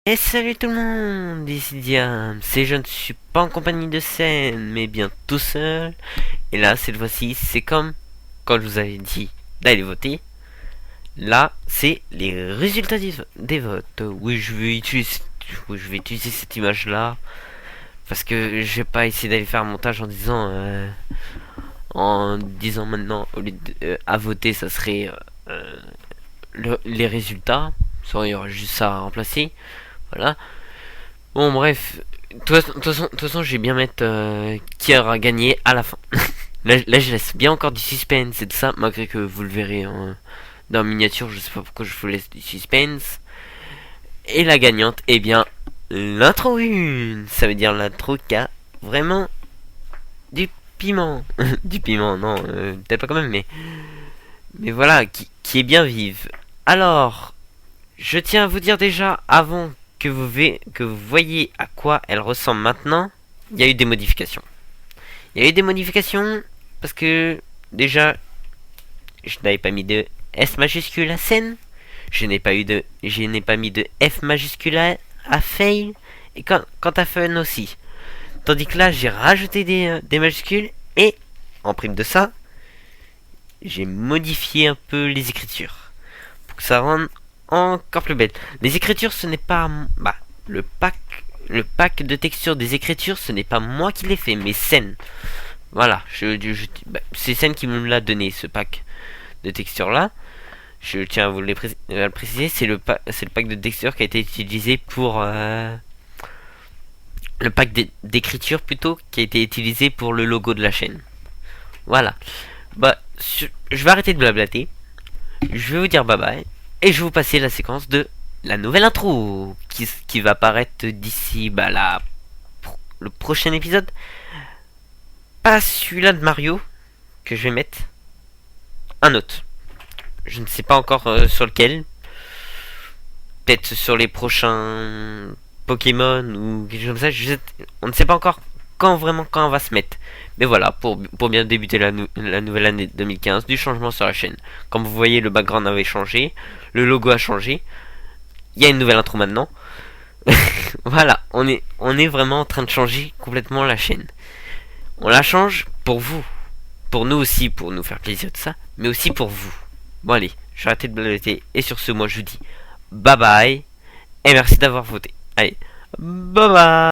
Et salut tout le monde, ici Diam. C'est je ne suis pas en compagnie de scène, mais bien tout seul. Et là, cette fois-ci, c'est comme quand je vous avais dit d'aller voter. Là, c'est les résultats des votes. Oui, je vais utiliser cette image-là parce que je vais pas essayer d'aller faire un montage en disant maintenant au lieu à voter, ça serait les résultats. Il y aura juste ça à remplacer. Voilà. Bon, bref. De toute façon, je vais bien mettre qui aura gagné à la fin. Là, je laisse bien encore du suspense et tout ça, malgré que vous le verrez dans la miniature. Je sais pas pourquoi je vous laisse du suspense. Et la gagnante, eh bien, l'intro 1. Ça veut dire l'intro qui a vraiment du piment. Du piment, non, peut-être pas quand même, mais voilà, qui est bien vive. Alors, je tiens à vous dire déjà, avant que vous voyez à quoi elle ressemble maintenant, il y a eu des modifications. Il y a eu des modifications parce que déjà, je n'avais pas mis de S majuscule à scène, je n'ai pas mis de F majuscule à fail, et quant à fun aussi. Tandis que là, j'ai rajouté des majuscules et, en prime de ça, j'ai modifié un peu les écritures pour que ça rende encore plus belle. Les écritures, ce n'est pas le pack de textures des écritures, ce n'est pas moi qui l'ai fait, mais Sen. Voilà, c'est Sen qui me l'a donné, ce pack de textures là. Je tiens à vous le préciser, c'est le pack de textures qui a été utilisé pour le pack d'écriture plutôt qui a été utilisé pour le logo de la chaîne. Voilà. Je vais arrêter de blablater. Je vais vous dire bye bye. Et je vais vous passer la séquence de la nouvelle intro qui va apparaître d'ici le prochain épisode. Pas celui-là de Mario que je vais mettre. Un autre. Je ne sais pas encore sur lequel. Peut-être sur les prochains Pokémon ou quelque chose comme ça. On ne sait pas encore quand on va se mettre. Mais voilà, pour bien débuter la nouvelle année 2015, du changement sur la chaîne. Comme vous voyez, le background avait changé, le logo a changé, il y a une nouvelle intro maintenant. Voilà, on est vraiment en train de changer complètement la chaîne. On la change pour vous, pour nous aussi, pour nous faire plaisir tout ça, mais aussi pour vous. Bon allez, je vais arrêter de blablater, et sur ce, moi je vous dis bye bye, et merci d'avoir voté. Allez, bye bye.